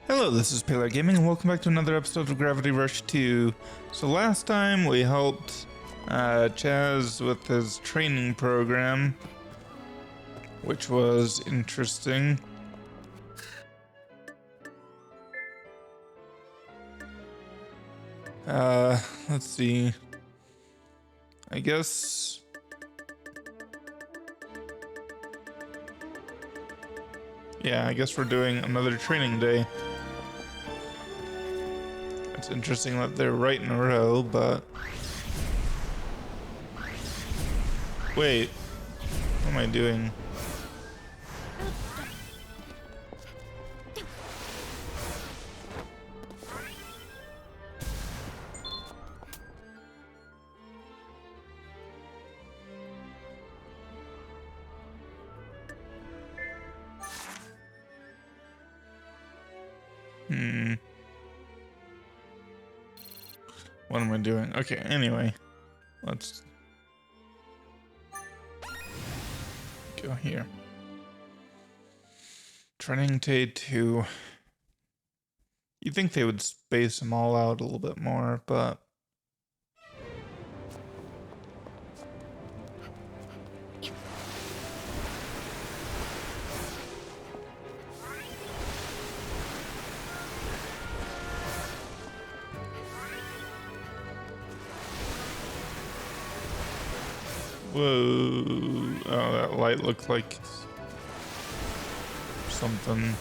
Hello, this is Paler Gaming, and welcome back to another episode of Gravity Rush 2. So last time we helped Chaz with his training program, which was interesting. Let's see. I guess... yeah, I guess we're doing another training day. It's interesting that they're right in a row, but... wait. What am I doing? What am I doing? Okay, anyway. Let's go here. Training day 2. You'd think they would space them all out a little bit more, but... whoa. Oh, that light looked like something.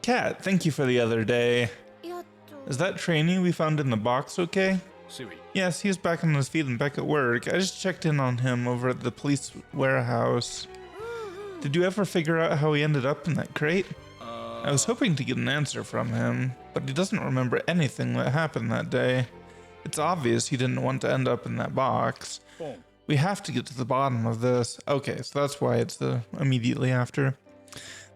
Cat, thank you for the other day. Is that trainee we found in the box okay? Yes, he's back on his feet and back at work. I just checked in on him over at the police warehouse. Did you ever figure out how he ended up in that crate? I was hoping to get an answer from him, but he doesn't remember anything that happened that day. It's obvious he didn't want to end up in that box. We have to get to the bottom of this. Okay, so that's why it's the immediately after.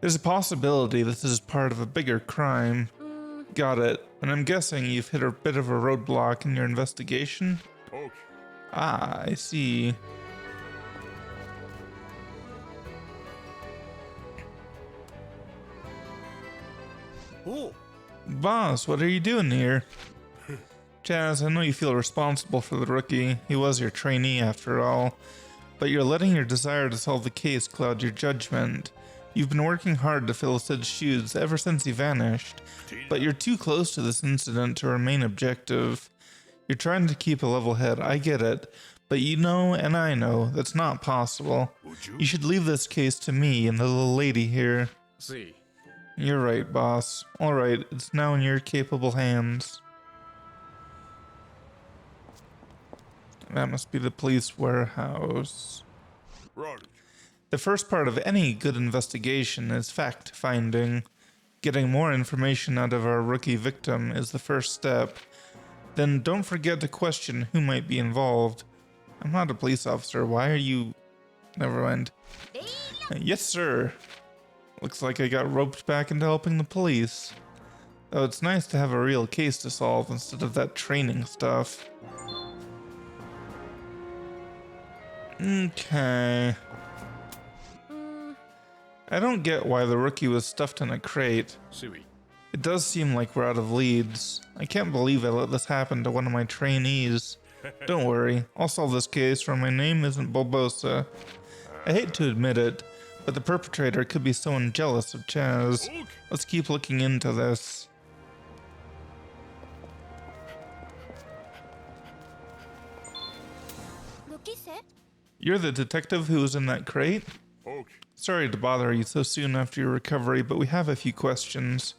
There's a possibility this is part of a bigger crime. Got it. And I'm guessing you've hit a bit of a roadblock in your investigation? Ah, I see. Boss, what are you doing here? Chaz, I know you feel responsible for the rookie. He was your trainee after all. But you're letting your desire to solve the case cloud your judgment. You've been working hard to fill Sid's shoes ever since he vanished, but you're too close to this incident to remain objective. You're trying to keep a level head, I get it, but you know and I know that's not possible. You should leave this case to me and the little lady here. You're right, boss. Alright, it's now in your capable hands. That must be the police warehouse. The first part of any good investigation is fact-finding. Getting more information out of our rookie victim is the first step. Then don't forget to question who might be involved. I'm not a police officer. Why are you... never mind. Yes, sir. Looks like I got roped back into helping the police. Though it's nice to have a real case to solve instead of that training stuff. Okay. I don't get why the rookie was stuffed in a crate. It does seem like we're out of leads. I can't believe I let this happen to one of my trainees. Don't worry, I'll solve this case, or my name isn't Bulbosa. I hate to admit it, but the perpetrator could be someone jealous of Chaz. Let's keep looking into this. You're the detective who was in that crate? Sorry to bother you so soon after your recovery, but we have a few questions.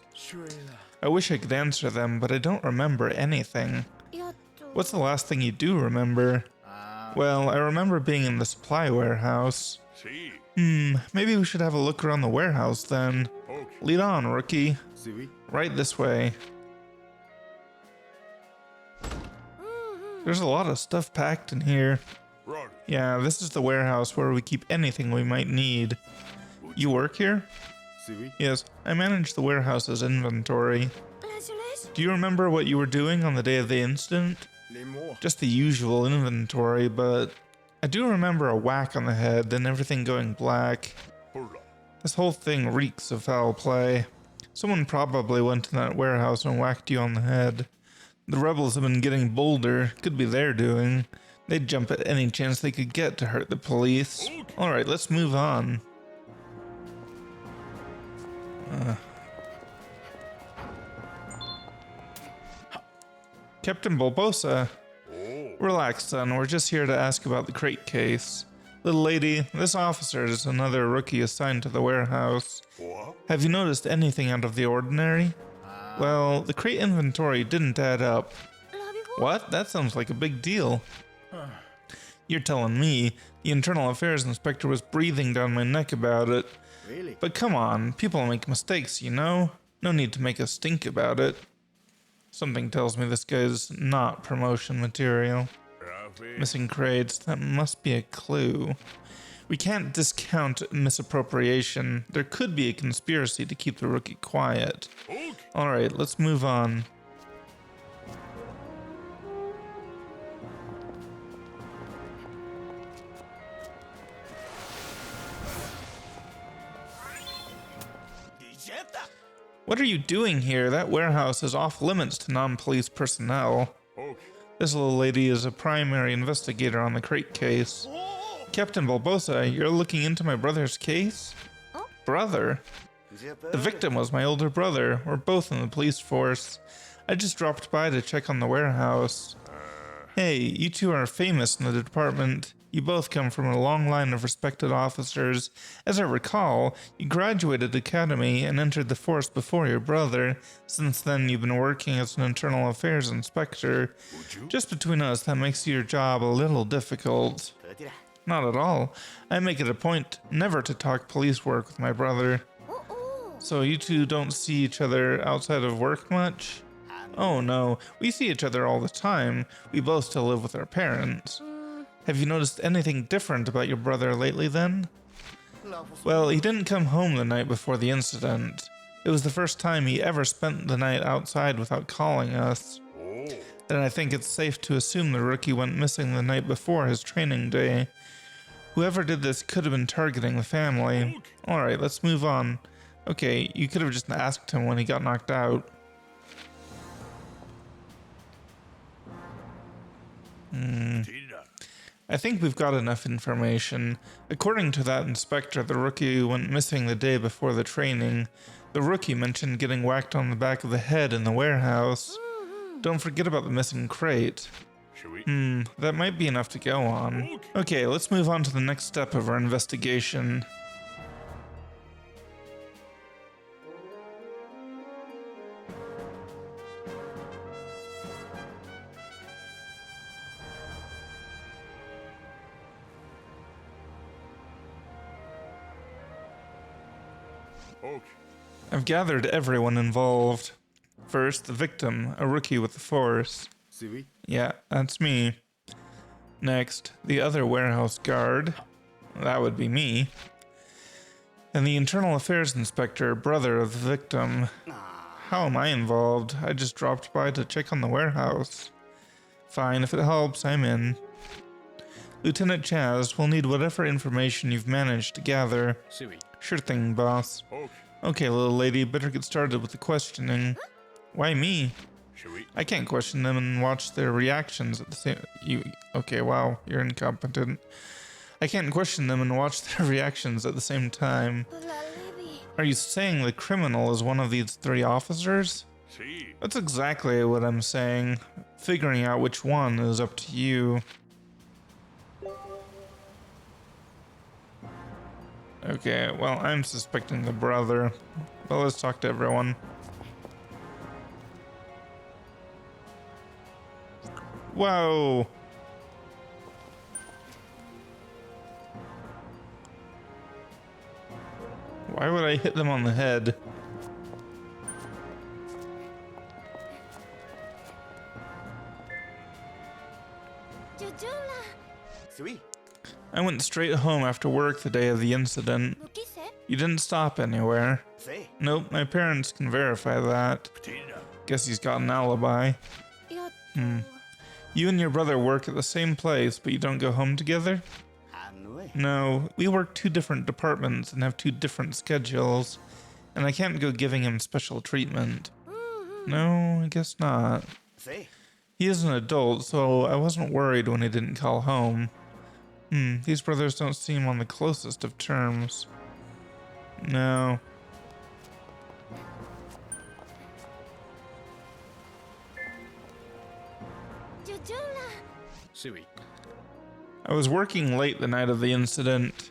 I wish I could answer them, but I don't remember anything. What's the last thing you do remember? Well, I remember being in the supply warehouse. Maybe we should have a look around the warehouse then. Lead on, rookie. Right this way. There's a lot of stuff packed in here. Yeah, this is the warehouse where we keep anything we might need. You work here? Yes, I manage the warehouse's inventory. Do you remember what you were doing on the day of the incident? Just the usual inventory, but I do remember a whack on the head, then everything going black. This whole thing reeks of foul play. Someone probably went to that warehouse and whacked you on the head. The rebels have been getting bolder. Could be their doing. They'd jump at any chance they could get to hurt the police. Alright, let's move on. Captain Bulbosa. Relax, son. We're just here to ask about the crate case. Little lady, this officer is another rookie assigned to the warehouse. Have you noticed anything out of the ordinary? Well, the crate inventory didn't add up. What? That sounds like a big deal. You're telling me. The internal affairs inspector was breathing down my neck about it. Really? But come on, people make mistakes, you know? No need to make a stink about it. Something tells me this guy's not promotion material. Missing crates, that must be a clue. We can't discount misappropriation. There could be a conspiracy to keep the rookie quiet. Alright, let's move on. What are you doing here? That warehouse is off limits to non-police personnel. This little lady is a primary investigator on the crate case. Captain Bulbosa, you're looking into my brother's case? Brother? The victim was my older brother. We're both in the police force. I just dropped by to check on the warehouse. Hey, you two are famous in the department. You both come from a long line of respected officers. As I recall, you graduated academy and entered the force before your brother. Since then, you've been working as an internal affairs inspector. Just between us, that makes your job a little difficult. Not at all. I make it a point never to talk police work with my brother. So you two don't see each other outside of work much? Oh no, we see each other all the time. We both still live with our parents. Have you noticed anything different about your brother lately then? Well, he didn't come home the night before the incident. It was the first time he ever spent the night outside without calling us. Then I think it's safe to assume the rookie went missing the night before his training day. Whoever did this could have been targeting the family. Alright, let's move on. Okay, you could have just asked him when he got knocked out. I think we've got enough information. According to that inspector, the rookie went missing the day before the training. The rookie mentioned getting whacked on the back of the head in the warehouse. Don't forget about the missing crate. That might be enough to go on. Okay, let's move on to the next step of our investigation. I've gathered everyone involved. First, the victim, a rookie with the force. Yeah, that's me. Next, the other warehouse guard. That would be me. And the internal affairs inspector, brother of the victim. How am I involved? I just dropped by to check on the warehouse. Fine, if it helps, I'm in. Lieutenant Chaz, we'll need whatever information you've managed to gather. Sure thing, boss. Okay, little lady, better get started with the questioning. Why me? I can't question them and watch their reactions at the same... Okay, wow, you're incompetent. I can't question them and watch their reactions at the same time. Are you saying the criminal is one of these three officers? That's exactly what I'm saying. Figuring out which one is up to you. Okay, well, I'm suspecting the brother. But let's talk to everyone. Whoa! Why would I hit them on the head? I went straight home after work the day of the incident. You didn't stop anywhere. Nope, my parents can verify that. Guess he's got an alibi. You and your brother work at the same place, but you don't go home together? No, we work 2 different departments and have 2 different schedules, and I can't go giving him special treatment. No, I guess not. He is an adult, so I wasn't worried when he didn't call home. These brothers don't seem on the closest of terms. No. I was working late the night of the incident.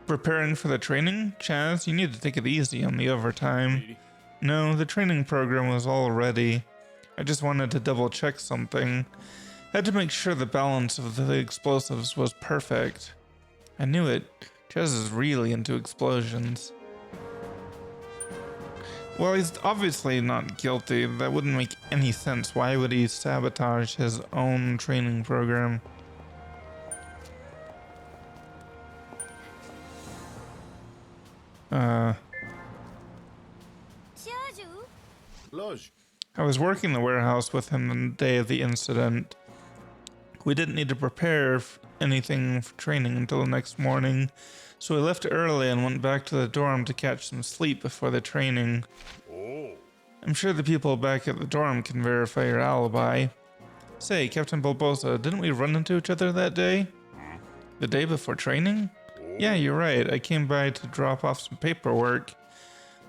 Preparing for the training? Chaz, you need to take it easy on the overtime. No, the training program was all ready. I just wanted to double check something. Had to make sure the balance of the explosives was perfect. I knew it. Chaz is really into explosions. Well, he's obviously not guilty. That wouldn't make any sense. Why would he sabotage his own training program? I was working the warehouse with him the day of the incident. We didn't need to prepare anything for training until the next morning, so we left early and went back to the dorm to catch some sleep before the training. I'm sure the people back at the dorm can verify your alibi. Say, Captain Barbosa, didn't we run into each other that day? The day before training? Yeah, you're right. I came by to drop off some paperwork,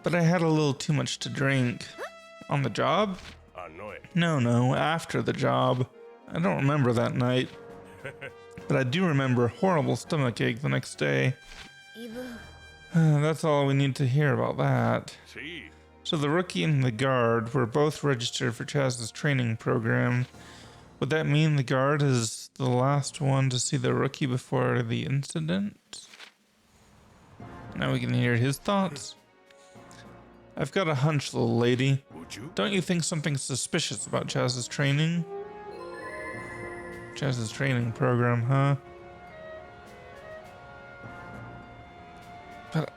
but I had a little too much to drink. On the job? No, after the job. I don't remember that night, but I do remember horrible stomachache the next day. That's all we need to hear about that. So the rookie and the guard were both registered for Chaz's training program. Would that mean the guard is the last one to see the rookie before the incident? Now we can hear his thoughts. I've got a hunch, little lady. Don't you think something suspicious about Chaz's training? Chaz's training program, huh? But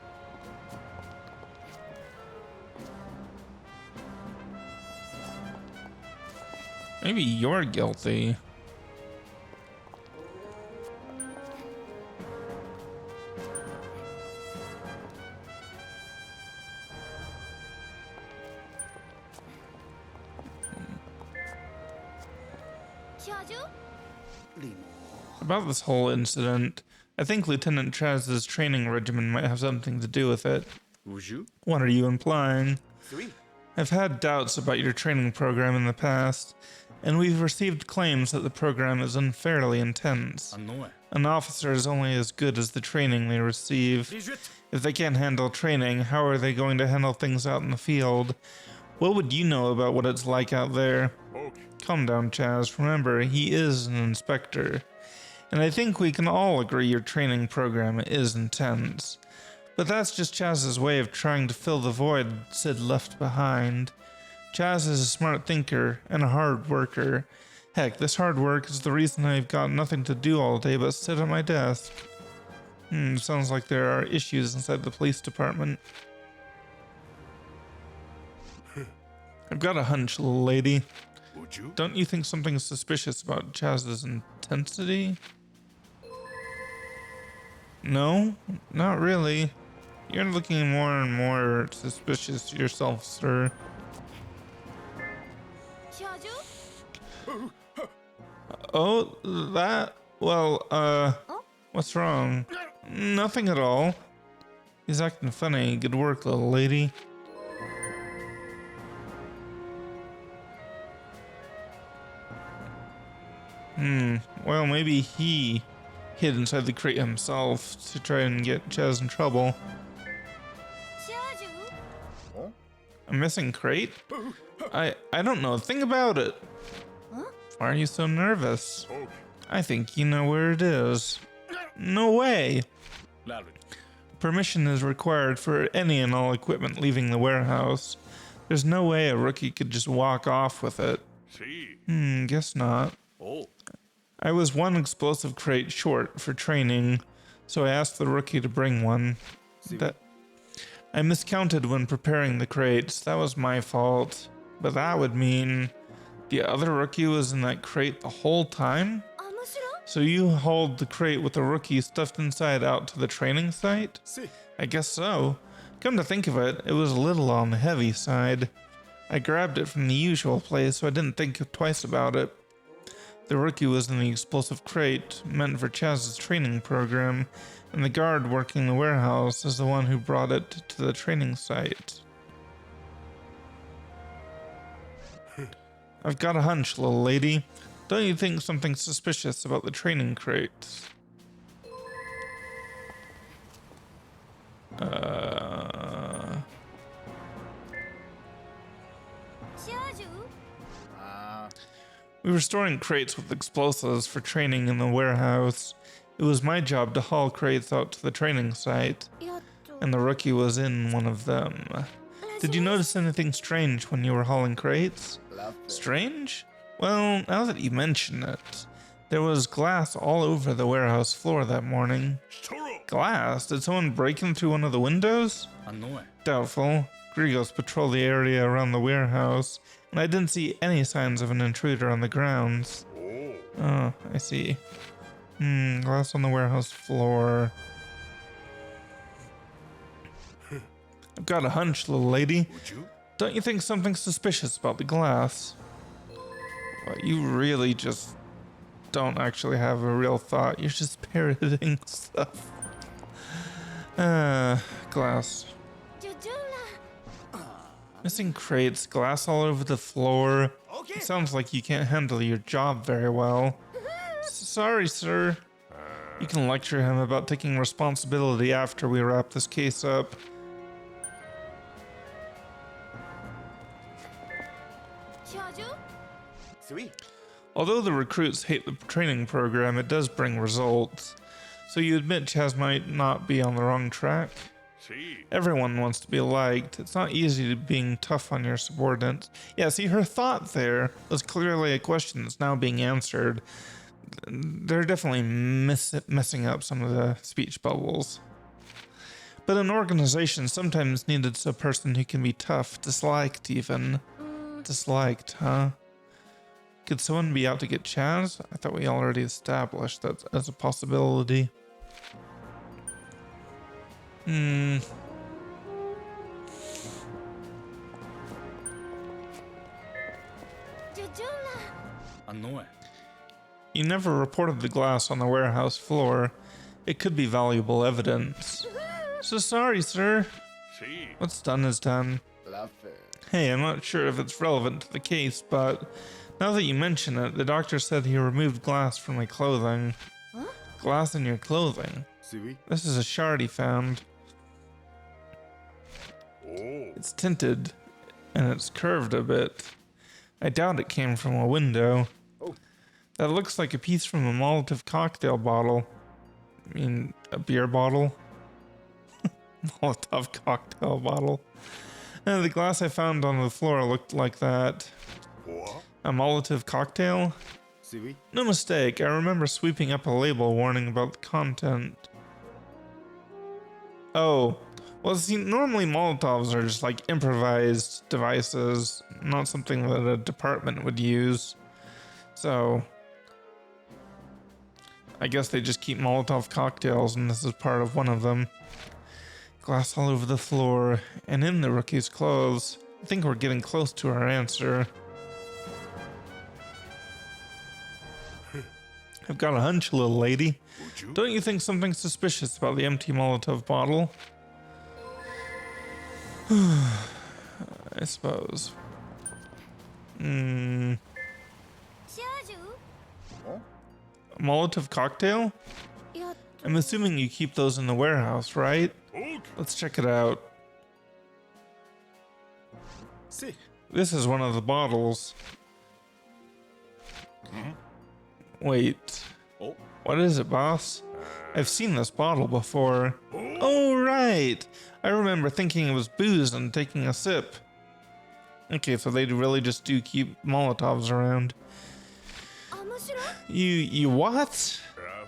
maybe you're guilty. About this whole incident, I think Lieutenant Chaz's training regimen might have something to do with it. What are you implying? I've had doubts about your training program in the past, and we've received claims that the program is unfairly intense. An officer is only as good as the training they receive. If they can't handle training, how are they going to handle things out in the field? What would you know about what it's like out there? Calm down, Chaz. Remember, he is an inspector. And I think we can all agree your training program is intense. But that's just Chaz's way of trying to fill the void Sid left behind. Chaz is a smart thinker and a hard worker. Heck, this hard work is the reason I've got nothing to do all day but sit at my desk. Sounds like there are issues inside the police department. I've got a hunch, little lady. Don't you think something suspicious about Chaz's intensity? No, not really. You're looking more and more suspicious yourself, sir. Oh, that? Well, what's wrong? Nothing at all. He's acting funny. Good work, little lady. Well, maybe he hid inside the crate himself to try and get Chaz in trouble. A missing crate? I don't know a thing about it. Why are you so nervous? I think you know where it is. No way. Permission is required for any and all equipment leaving the warehouse. There's no way a rookie could just walk off with it. Guess not. I was one explosive crate short for training, so I asked the rookie to bring one. I miscounted when preparing the crates. That was my fault. But that would mean the other rookie was in that crate the whole time? So you hauled the crate with the rookie stuffed inside out to the training site? I guess so. Come to think of it, it was a little on the heavy side. I grabbed it from the usual place, so I didn't think twice about it. The rookie was in the explosive crate, meant for Chaz's training program, and the guard working the warehouse is the one who brought it to the training site. I've got a hunch, little lady. Don't you think something suspicious about the training crates? We were storing crates with explosives for training in the warehouse. It was my job to haul crates out to the training site, and the rookie was in one of them. Did you notice anything strange when you were hauling crates? Strange? Well, now that you mention it, there was glass all over the warehouse floor that morning. Glass? Did someone break in through one of the windows? Doubtful. Grigos patrol the area around the warehouse, and I didn't see any signs of an intruder on the grounds. Oh, I see. Glass on the warehouse floor. I've got a hunch, little lady. Don't you think something suspicious about the glass? Well, you really just don't actually have a real thought. You're just parroting stuff. Glass. Missing crates, glass all over the floor. It sounds like you can't handle your job very well. Sorry, sir. You can lecture him about taking responsibility after we wrap this case up. Although the recruits hate the training program, it does bring results. So you admit Chaz might not be on the wrong track? Everyone wants to be liked. It's not easy to being tough on your subordinates. Yeah, see, her thought there was clearly a question that's now being answered. They're definitely messing up some of the speech bubbles. But an organization sometimes needed a person who can be tough, disliked even. Disliked, huh? Could someone be out to get Chaz? I thought we already established that as a possibility. You never reported the glass on the warehouse floor. It could be valuable evidence. So sorry, sir. What's done is done. Hey, I'm not sure if it's relevant to the case, but now that you mention it, the doctor said he removed glass from my clothing. Glass in your clothing? This is a shard he found. It's tinted, and it's curved a bit. I doubt it came from a window. That looks like a piece from a Molotov cocktail bottle. I mean, a beer bottle? Molotov cocktail bottle. And the glass I found on the floor looked like that. A Molotov cocktail? No mistake, I remember sweeping up a label warning about the content. Oh. Well, see, normally Molotovs are just like improvised devices, not something that a department would use. So, I guess they just keep Molotov cocktails, and this is part of one of them. Glass all over the floor, and in the rookie's clothes. I think we're getting close to our answer. I've got a hunch, little lady. Don't you think something suspicious about the empty Molotov bottle? I suppose. Molotov cocktail? I'm assuming you keep those in the warehouse, right? Let's check it out. This is one of the bottles. Wait. What is it, boss? I've seen this bottle before. Oh, right. I remember thinking it was booze and taking a sip. Okay, so they really just do keep Molotovs around. You what?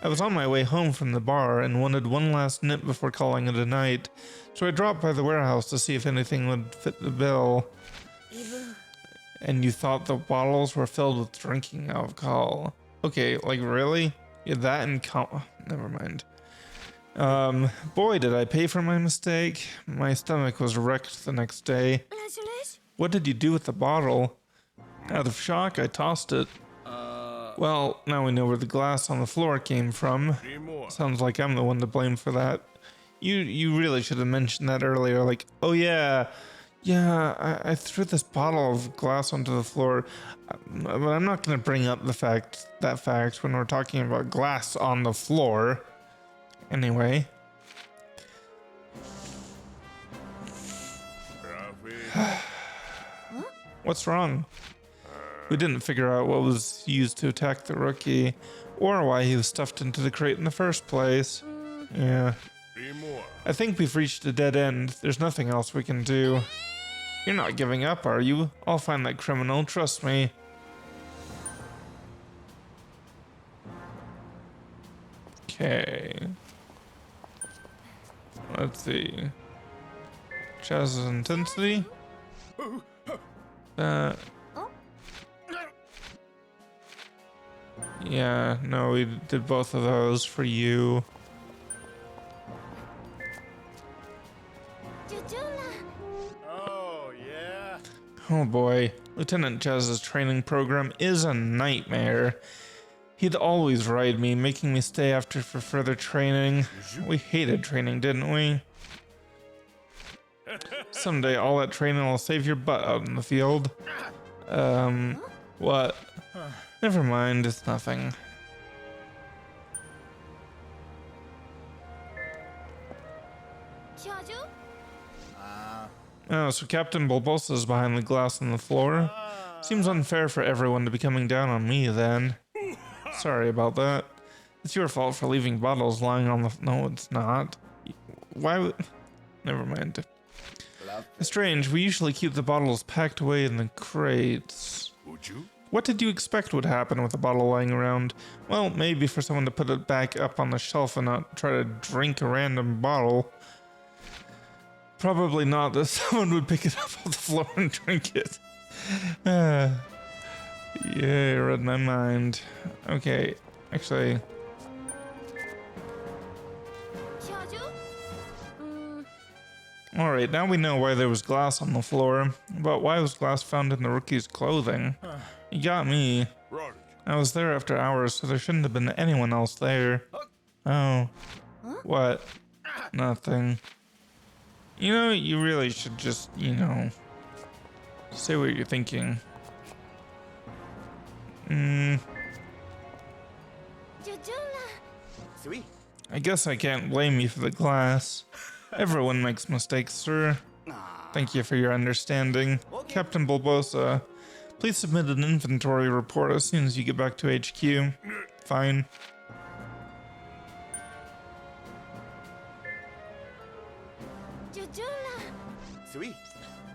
I was on my way home from the bar and wanted one last nip before calling it a night, so I dropped by the warehouse to see if anything would fit the bill. And you thought the bottles were filled with drinking alcohol? Okay, like really? Yeah, that and never mind. Boy, did I pay for my mistake. My stomach was wrecked the next day. What did you do with the bottle? Out of shock, I tossed it. Well, now we know where the glass on the floor came from. Sounds like I'm the one to blame for that. You really should have mentioned that earlier. Like, oh yeah, I threw this bottle of glass onto the floor. But I'm not going to bring up that fact when we're talking about glass on the floor. Anyway. What's wrong? We didn't figure out what was used to attack the rookie, or why he was stuffed into the crate in the first place. Yeah. I think we've reached a dead end. There's nothing else we can do. You're not giving up, are you? I'll find that criminal, trust me. Okay. Let's see. Chaz's intensity. Yeah, no, we did both of those for you. Oh, yeah. Oh boy, Lieutenant Chaz's training program is a nightmare. He'd always ride me, making me stay after for further training. We hated training, didn't we? Someday all that training will save your butt out in the field. What? Never mind, it's nothing. Oh, so Captain Bulbosa is behind the glass on the floor? Seems unfair for everyone to be coming down on me then. Sorry about that. It's your fault for leaving bottles lying on the... No, it's not. Why would... Never mind. Strange, we usually keep the bottles packed away in the crates. Would you? What did you expect would happen with a bottle lying around? Well, maybe for someone to put it back up on the shelf and not try to drink a random bottle. Probably not that someone would pick it up off the floor and drink it. Yeah, read my mind. Okay, actually... Alright, now we know why there was glass on the floor, but why was glass found in the rookie's clothing? You got me. I was there after hours, so there shouldn't have been anyone else there. Oh. What? Nothing. You know, you really should just, say what you're thinking. I guess I can't blame you for the glass. Everyone makes mistakes, sir. Thank you for your understanding. Captain Bulbosa, please submit an inventory report as soon as you get back to HQ. Fine.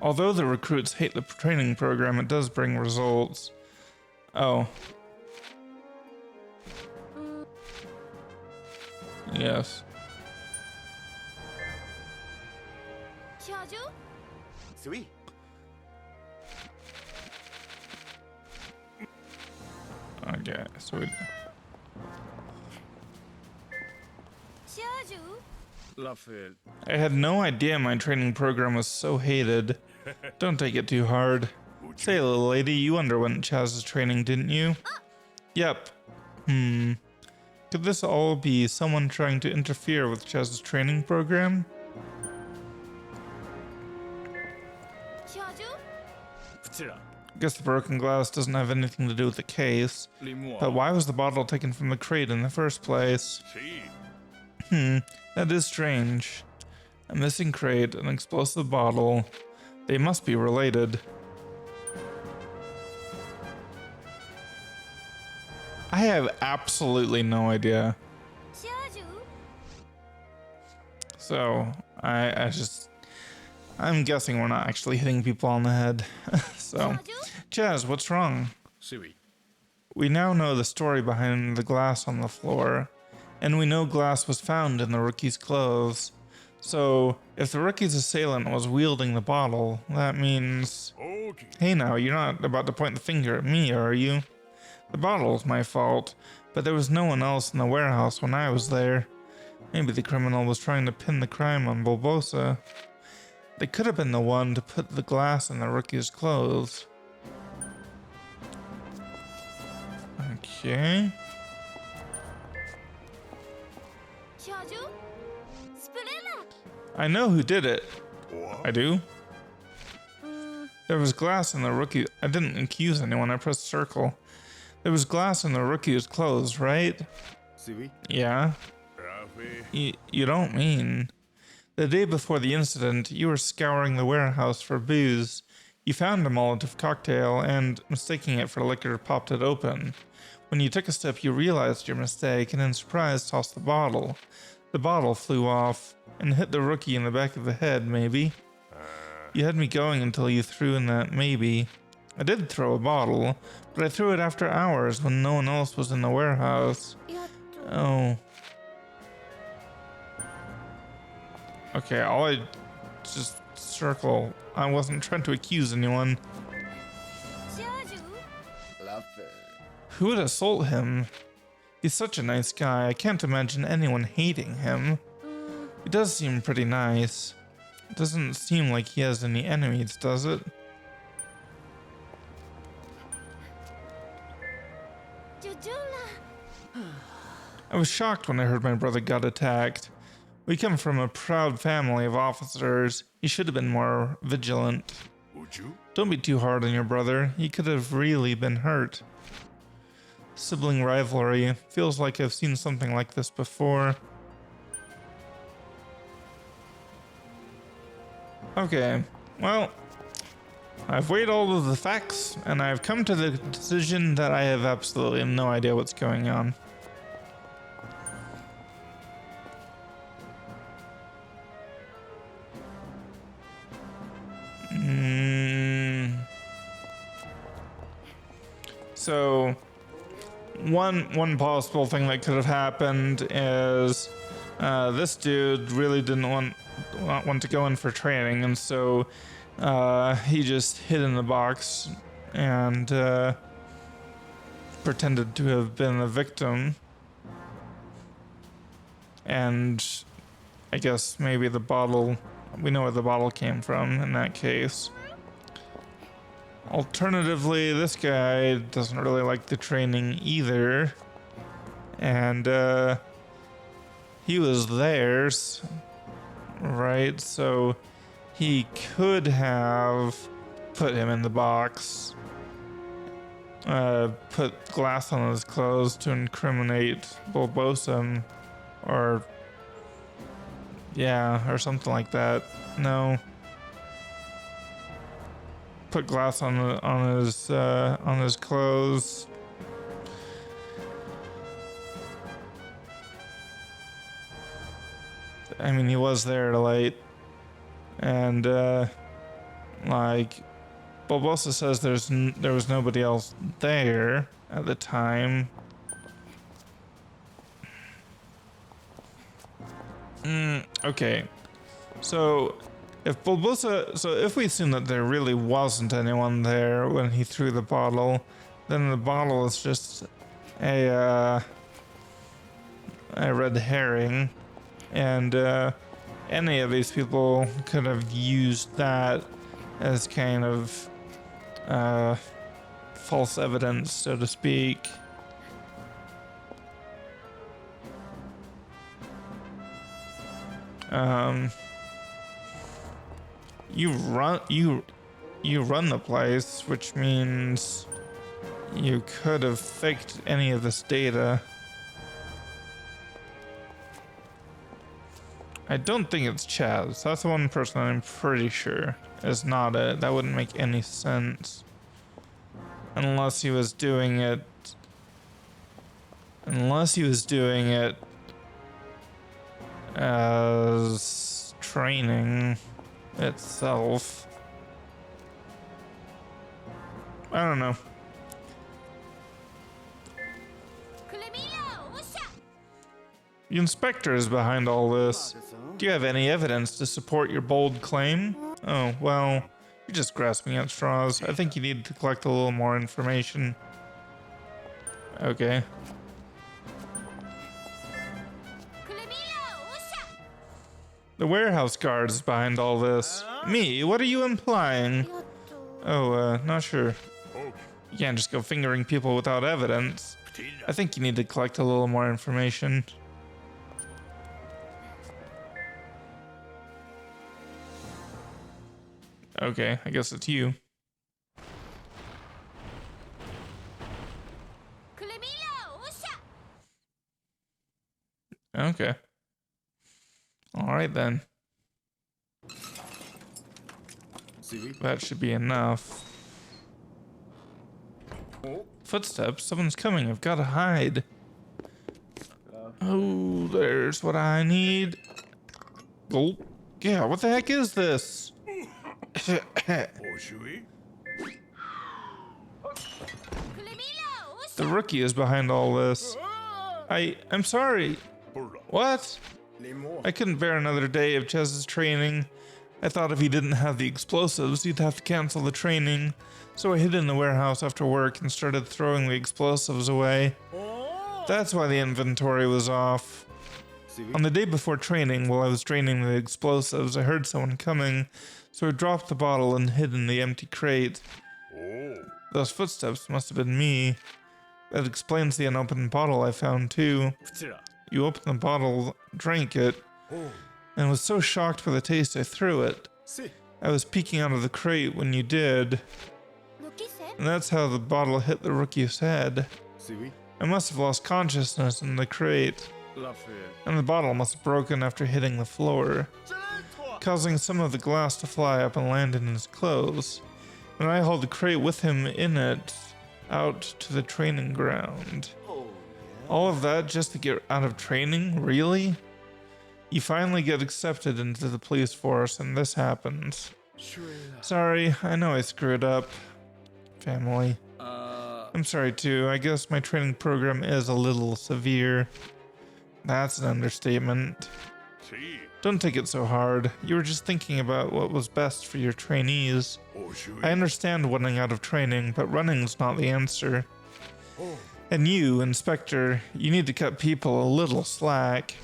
Although the recruits hate the training program, it does bring results. Oh. Yes. Okay, so I had no idea my training program was so hated. Don't take it too hard. Say, little lady, you underwent Chaz's training, didn't you? Yep. Could this all be someone trying to interfere with Chaz's training program? Guess the broken glass doesn't have anything to do with the case. But why was the bottle taken from the crate in the first place? That is strange. A missing crate, an explosive bottle. They must be related. I have absolutely no idea. So I'm guessing we're not actually hitting people on the head. So, Chaz, what's wrong? We now know the story behind the glass on the floor, and we know glass was found in the rookie's clothes. So, if the rookie's assailant was wielding the bottle, that means... Okay. Hey now, you're not about to point the finger at me, are you? The bottle's my fault, but there was no one else in the warehouse when I was there. Maybe the criminal was trying to pin the crime on Bulbosa. They could have been the one to put the glass in the rookie's clothes. Okay. I know who did it. I do. There was glass in the rookie. I didn't accuse anyone. I pressed circle. There was glass in the rookie's clothes, right? Yeah. You don't mean... The day before the incident, you were scouring the warehouse for booze. You found a Molotov cocktail and, mistaking it for liquor, popped it open. When you took a step, you realized your mistake and in surprise tossed the bottle. The bottle flew off and hit the rookie in the back of the head, maybe. You had me going until you threw in that maybe. I did throw a bottle, but I threw it after hours when no one else was in the warehouse. Oh. Okay, I just circle. I wasn't trying to accuse anyone. Who would assault him? He's such a nice guy. I can't imagine anyone hating him. He does seem pretty nice. It doesn't seem like he has any enemies, does it? I was shocked when I heard my brother got attacked. We come from a proud family of officers. He should have been more vigilant. Don't be too hard on your brother. He could have really been hurt. Sibling rivalry. Feels like I've seen something like this before. Okay, well, I've weighed all of the facts, and I've come to the decision that I have absolutely no idea what's going on. So, one possible thing that could have happened is this dude really didn't want to go in for training, and so he just hid in the box and pretended to have been a victim. And I guess maybe the bottle, we know where the bottle came from in that case. Alternatively, this guy doesn't really like the training either. And he was theirs, right? So he could have put him in the box, put glass on his clothes to incriminate Bulbosa, or yeah, or something like that. No. Put glass on his clothes. I mean, he was there late, and like Bulbosa says, there was nobody else there at the time. Okay, so. If we assume that there really wasn't anyone there when he threw the bottle, then the bottle is just a red herring, and any of these people could have used that as kind of false evidence, so to speak. You run the place, which means you could have faked any of this data. I don't think it's Chaz. That's the one person I'm pretty sure is not it. That wouldn't make any sense. Unless he was doing it as training itself. I don't know. The inspector is behind all this. Do you have any evidence to support your bold claim? Oh, well, you're just grasping at straws. I think you need to collect a little more information. Okay. The warehouse guard is behind all this. Me? What are you implying? Oh, not sure. You can't just go fingering people without evidence. I think you need to collect a little more information. Okay, I guess it's you. Okay. Alright then. That should be enough. Footsteps, someone's coming, I've gotta hide. Oh, there's what I need. Oh, yeah, what the heck is this? The rookie is behind all this. I'm sorry. What? I couldn't bear another day of Chez's training. I thought if he didn't have the explosives, he'd have to cancel the training. So I hid in the warehouse after work and started throwing the explosives away. That's why the inventory was off. On the day before training, while I was draining the explosives, I heard someone coming, so I dropped the bottle and hid in the empty crate. Those footsteps must have been me. That explains the unopened bottle I found too. You opened the bottle, drank it, and was so shocked by the taste I threw it. I was peeking out of the crate when you did, and that's how the bottle hit the rookie's head. I must have lost consciousness in the crate, and the bottle must have broken after hitting the floor, causing some of the glass to fly up and land in his clothes. And I hauled the crate with him in it out to the training ground. All of that just to get out of training? Really? You finally get accepted into the police force and this happens. Sorry, I know I screwed up. Family. I'm sorry too, I guess my training program is a little severe. That's an understatement. Don't take it so hard. You were just thinking about what was best for your trainees. I understand wanting out of training, but running's not the answer. And you, Inspector, you need to cut people a little slack.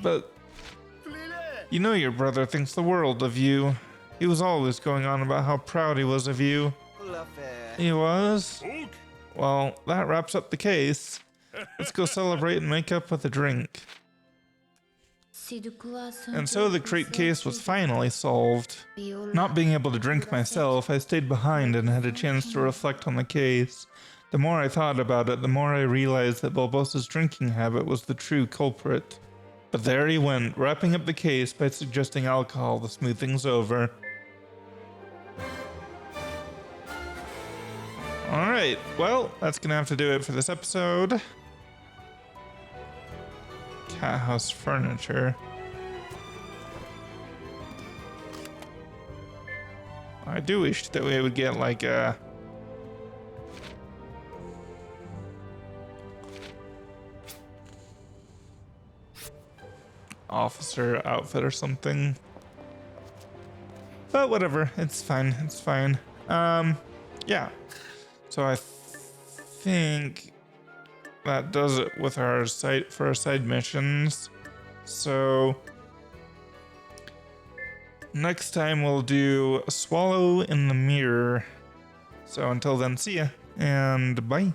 But you know your brother thinks the world of you. He was always going on about how proud he was of you. He was? Well, that wraps up the case. Let's go celebrate and make up with a drink. And so the crate case was finally solved. Not being able to drink myself, I stayed behind and had a chance to reflect on the case. The more I thought about it, the more I realized that Balbosa's drinking habit was the true culprit. But there he went, wrapping up the case by suggesting alcohol to smooth things over. Alright, well, that's gonna have to do it for this episode. Cat house furniture. I do wish that we would get like a officer outfit or something. But whatever, it's fine, it's fine. Yeah. So I think that does it with our side missions. So next time we'll do a swallow in the mirror. So until then, see ya and bye.